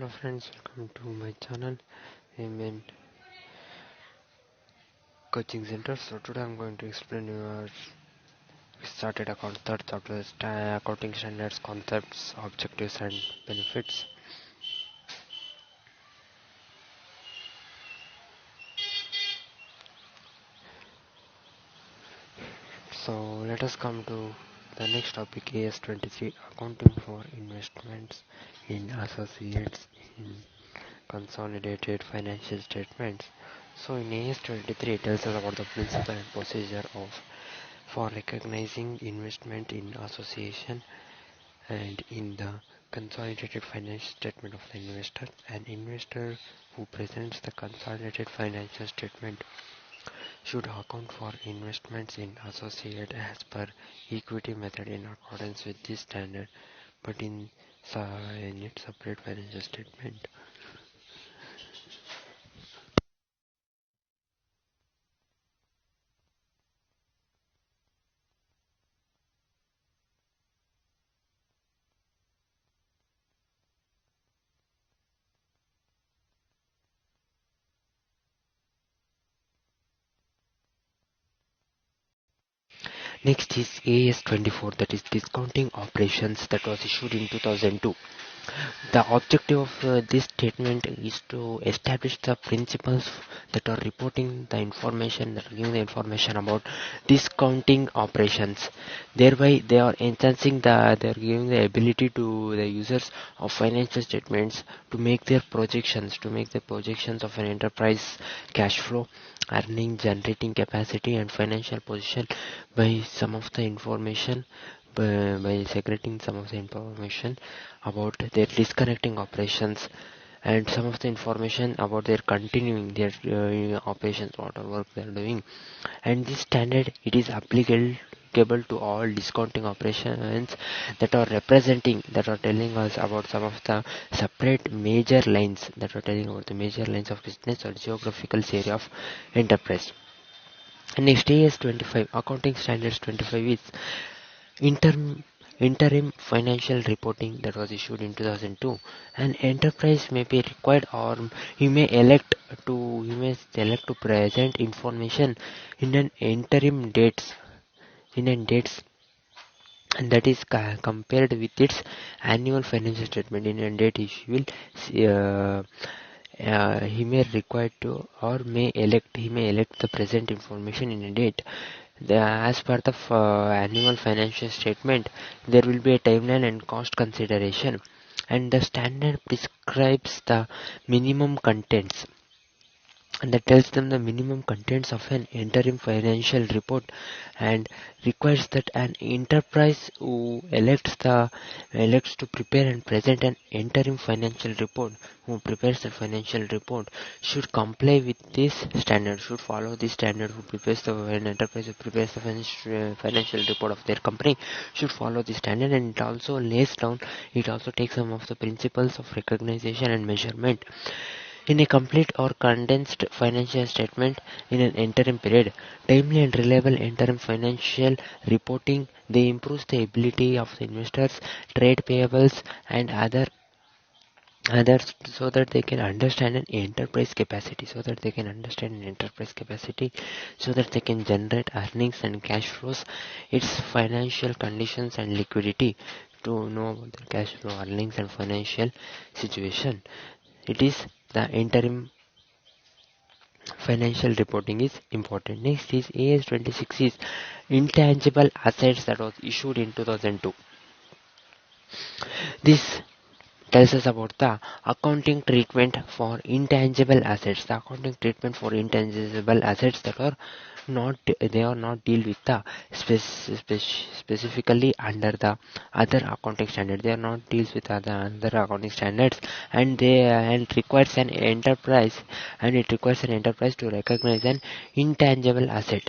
Hello friends, welcome to my channel Amen Coaching Center. So today I'm going to explain your started account third chapter, accounting standards, concepts, objectives and benefits. So let us come to the next topic, AS23, accounting for investments in associates in consolidated financial statements. So in AS23 it tells us about the principle and procedure for recognizing investment in association, and in the consolidated financial statement of the investor. An investor who presents the consolidated financial statement should account for investments in associate as per equity method in accordance with this standard, but in its separate financial statement. Next is AS24, that is discounting operations, that was issued in 2002. The objective of this statement is to establish the principles that are reporting the information, that are giving the information about discounting operations. Thereby, they are enhancing they are giving the ability to the users of financial statements to make their projections, of an enterprise cash flow, earning, generating capacity, and financial position by some of the information. By segregating some of the information about their disconnecting operations and some of the information about their continuing their operations, what work they are doing. And this standard, it is applicable to all discounting operations that are telling us about some of the separate major lines, that are telling about the major lines of business or geographical area of enterprise. And next, AS25, accounting standards 25 is interim financial reporting, that was issued in 2002. An enterprise may be required, or he may elect to present information in an interim dates, and that is compared with its annual financial statement. In a date, he may require to, or he may elect the present information in a date. As per the annual financial statement, there will be a timeline and cost consideration, and the standard prescribes the minimum contents, and that tells them the minimum contents of an interim financial report, and requires that an enterprise who elects to prepare and present an interim financial report, who prepares the financial report, should comply with this standard, should follow this standard. An enterprise who prepares the financial report of their company should follow this standard. And it also takes some of the principles of recognition and measurement. In a complete or condensed financial statement in an interim period, timely and reliable interim financial reporting, they improves the ability of the investors, trade payables and others, so that they can understand an enterprise capacity, so that they can generate earnings and cash flows, its financial conditions and liquidity, to know about the cash flow, earnings and financial situation. It is the interim financial reporting is important. Next is AS26 is Intangible Assets, that was issued in 2002. This tells us about the accounting treatment for intangible assets. The accounting treatment for intangible assets that are not deal with the specifically under the other accounting standard. They are not deals with other accounting standards, and it requires an enterprise to recognize an intangible asset.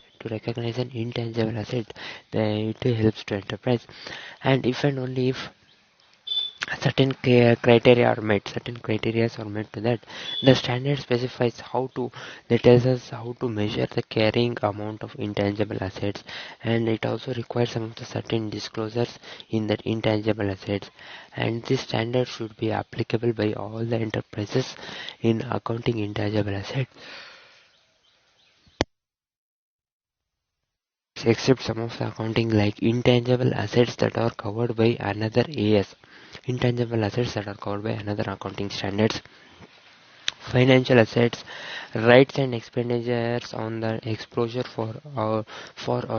It helps to enterprise, and if and only if criteria are met. Certain criteria are met to that. The standard specifies that tells us how to measure the carrying amount of intangible assets, and it also requires some of the certain disclosures in that intangible assets. And this standard should be applicable by all the enterprises in accounting intangible assets, except some of the accounting like intangible assets that are covered by another AS. Intangible assets that are covered by another accounting standards. Financial assets, rights and expenditures on the exposure for our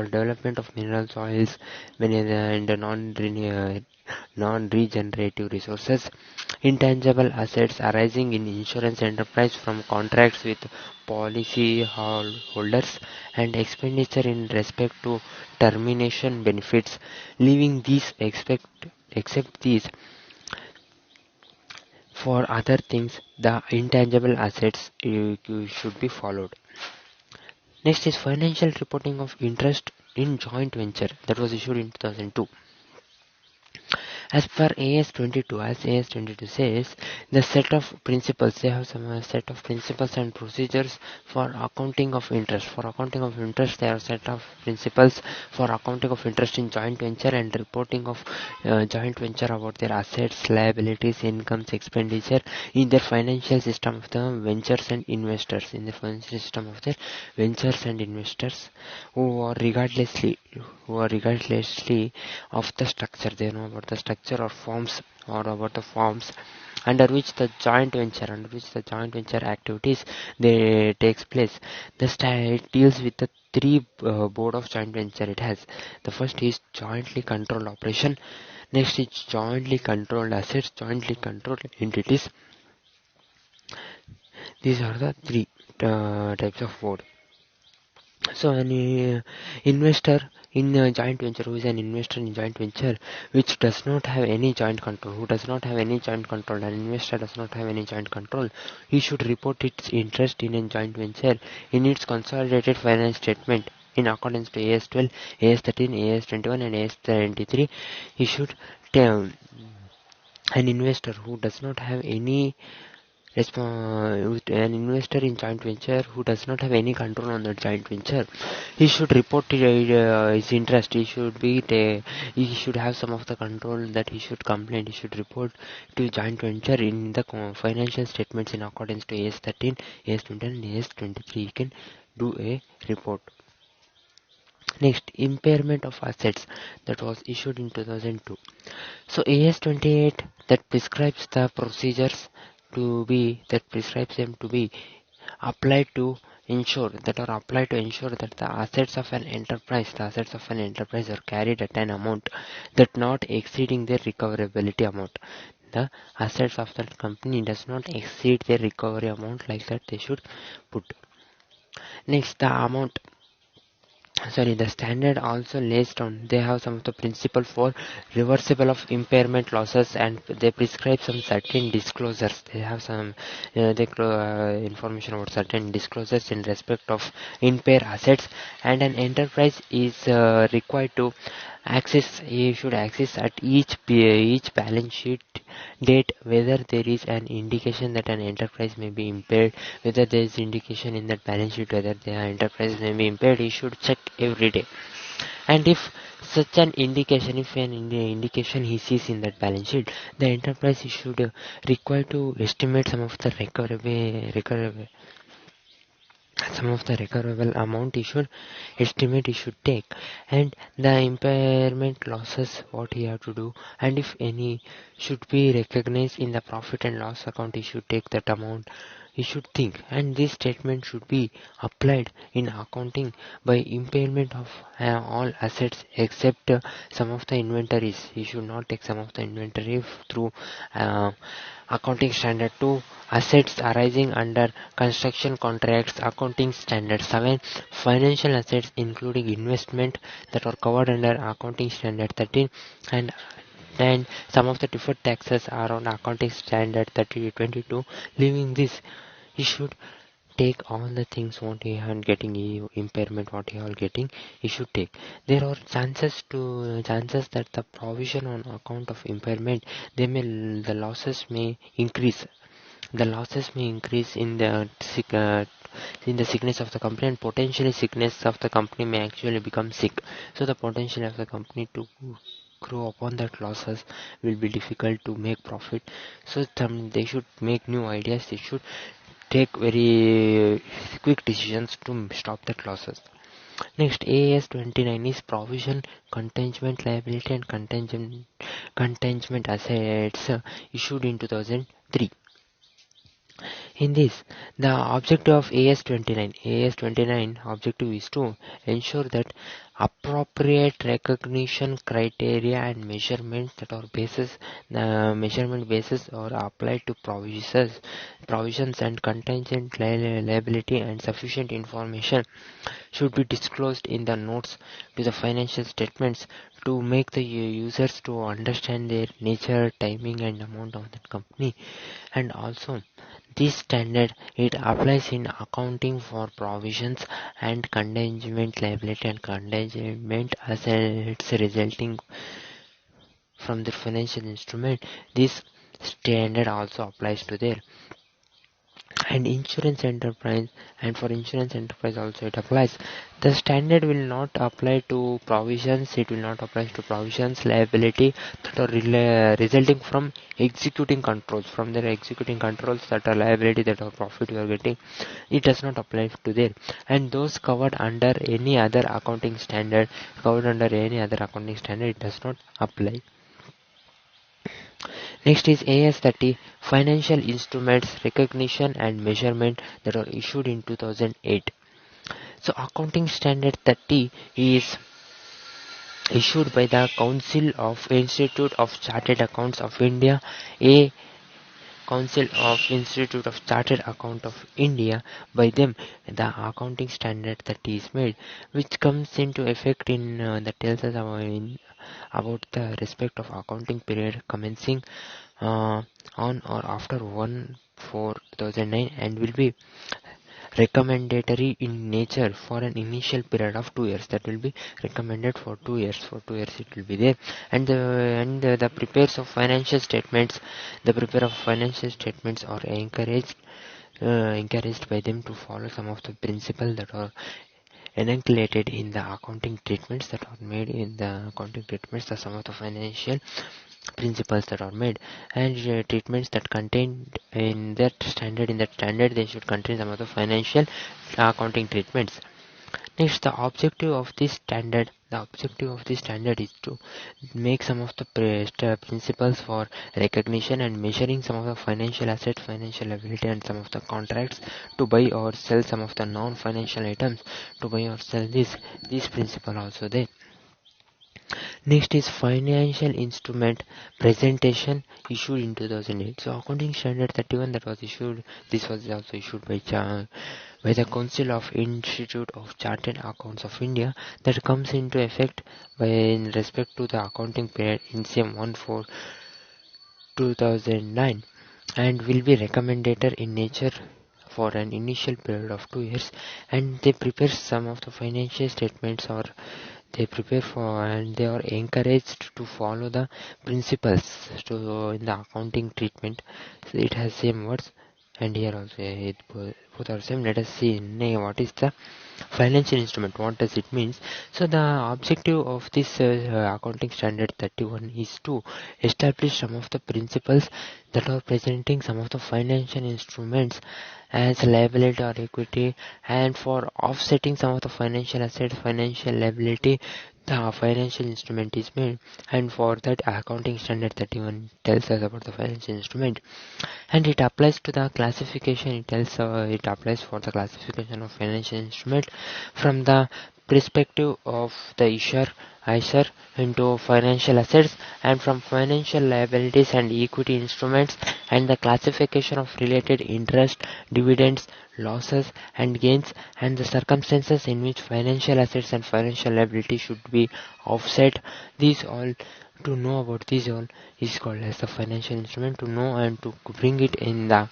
development of mineral soils and non-regenerative resources. Intangible assets arising in insurance enterprise from contracts with policy holders, and expenditure in respect to termination benefits. Leaving these except these, for other things, the intangible assets should be followed. Next is financial reporting of interest in joint venture that was issued in 2002. As per AS22, as AS22 says, the set of principles, they have some set of principles and procedures for accounting of interest. For accounting of interest, there are set of principles for accounting of interest in joint venture and reporting of joint venture about their assets, liabilities, incomes, expenditure in their financial system of the ventures and investors. In the financial system of their ventures and investors who are regardlessly of the structure. They know about the structure or forms or about the forms under which the joint venture activities they takes place. The style deals with the three board of joint venture it has. The first is jointly controlled operation. Next is jointly controlled assets, jointly controlled entities. These are the three types of board. So an investor in a joint venture, who is an investor in joint venture which does not have any joint control, an investor does not have any joint control, he should report its interest in a joint venture in its consolidated finance statement in accordance to AS12, AS13, AS21 and AS23. He should tell an investor who does not have any an investor in joint venture who does not have any control on the joint venture, he should report his interest. He should have some of the control that he should complain. He should report to joint venture in the financial statements in accordance to AS13, AS20 and AS23. He can do a report. Next, impairment of assets that was issued in 2002. So AS28 that prescribes the procedures prescribes them to be applied to ensure that the assets of an enterprise are carried at an amount that not exceeding their recoverability amount. The assets of that company does not exceed their recovery amount, like that they should put. Next, the standard also lays down, they have some of the principle for reversible of impairment losses, and they prescribe some certain disclosures. They have some information about certain disclosures in respect of impaired assets, and an enterprise is required to should access at each balance sheet date whether there is an indication that an enterprise may be impaired. Whether there is indication in that balance sheet whether the enterprise may be impaired, he should check every day. And if such an indication, indication he sees in that balance sheet, the enterprise should require to estimate some of the recoverable amount he should take, and the impairment losses what he have to do, and if any should be recognized in the profit and loss account, he should take that amount. He should think, and this statement should be applied in accounting by impairment of all assets except some of the inventories. He should not take some of the inventory through accounting standard 2. Assets arising under construction contracts, accounting standard 7. Financial assets including investment that are covered under accounting standard 13, and some of the deferred taxes are on accounting standard 30-22. Leaving this, he should take all the things what he had getting impairment what he all getting he should take. There are chances that the provision on account of impairment the losses may increase. The losses may increase in the sickness of the company, and potentially sickness of the company may actually become sick. So the potential of the company to grow upon that losses will be difficult to make profit. So they should make new ideas. They should take very quick decisions to stop that losses. Next, AS 29 is provision, contingent liability and contingent assets issued in 2003. In this, the objective of AS29 objective is to ensure that appropriate recognition criteria and measurements that are measurement basis are applied to provisions and contingent liability, and sufficient information should be disclosed in the notes to the financial statements to make the users to understand their nature, timing and amount of the company. And also this standard it applies in accounting for provisions and contingent liability and contingent assets resulting from the financial instrument. This standard also applies to their and insurance enterprise, and for insurance enterprise also it applies. The standard will not apply to provisions, it will not apply to provisions liability that are resulting from executing controls, from their executing controls that are liability that are profit you are getting. It does not apply to there, and those covered under any other accounting standard it does not apply. Next is AS30 Financial Instruments Recognition and Measurement that are issued in 2008. So Accounting Standard 30 is issued by the Council of Institute of Chartered Accounts of India, a Council of Institute of Chartered Account of India. By them, the Accounting Standard 30 is made, which comes into effect in that tells us about the respect of accounting period commencing on or after 1/4/2009 and will be recommendatory in nature for an initial period of 2 years. That will be recommended for 2 years. For 2 years it will be there. And the preparers of financial statements, are encouraged by them to follow some of the principles that are enunciated in the accounting treatments that are made in the accounting treatments. Are some of the financial principles that are made, and treatments that contained in that standard they should contain some of the financial accounting treatments. Next, the objective of this standard is to make some of the principles for recognition and measuring some of the financial assets, financial liability, and some of the contracts to buy or sell some of the non-financial items, to buy or sell this principle also there. Next is Financial Instrument Presentation issued in 2008. So Accounting Standard 31 this was also issued by the Council of Institute of Chartered Accounts of India, that comes into effect in respect to the accounting period in same 1/4/2009 and will be recommendatory in nature for an initial period of 2 years, and they prepare some of the financial statements or they prepare for, and they are encouraged to follow the principles in the accounting treatment. So it has same words, and here also both are same. Let us see what is the financial instrument, what does it mean. So the objective of this accounting standard 31 is to establish some of the principles that are presenting some of the financial instruments as liability or equity, and for offsetting some of the financial assets, financial liability, the financial instrument is made. And for that, accounting standard 31 tells us about the financial instrument, and it applies to the classification. It applies for the classification of financial instrument from the perspective of the issuer into financial assets, and from financial liabilities and equity instruments, and the classification of related interest, dividends, losses and gains, and the circumstances in which financial assets and financial liability should be offset. These all, to know about these all is called as the financial instrument. To know and to bring it in the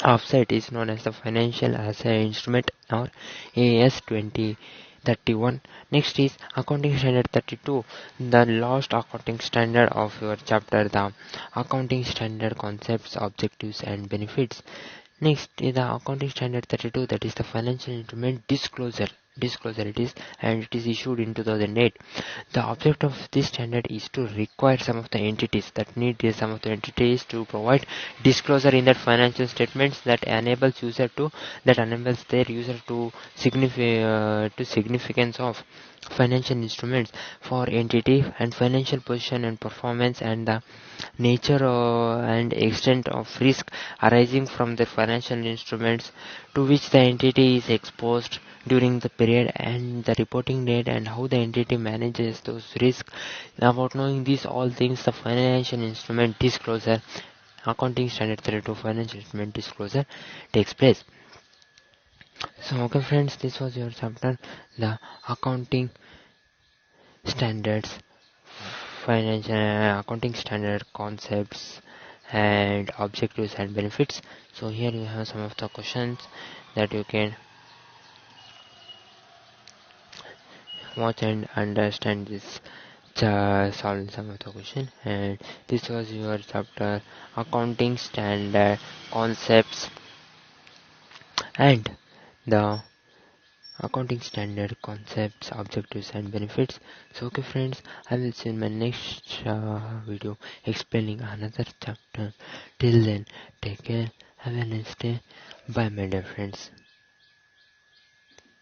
offset is known as the financial asset instrument, or AS 2031. Next is accounting standard 32, the last accounting standard of your chapter, the accounting standard concepts, objectives and benefits. Next is the accounting standard 32, that is the financial instrument disclosure it is, and it is issued in 2008. The object of this standard is to require some of the entities to provide disclosure in that financial statements that enables their user to significance of financial instruments for entity and financial position and performance, and the nature and extent of risk arising from the financial instruments to which the entity is exposed during the period, and the reporting date, and how the entity manages those risks. About knowing these all things, the financial instrument disclosure, accounting standard 32 financial instrument disclosure takes place. So okay friends, this was your chapter, the accounting standards, financial accounting standard concepts and objectives and benefits. So here you have some of the questions that you can watch and understand this, solve some of the question. And this was your chapter, accounting standard concepts and the accounting standard concepts, objectives and benefits. So okay friends, I will see you in my next video explaining another chapter. Till then, take care, have a nice day, bye my dear friends.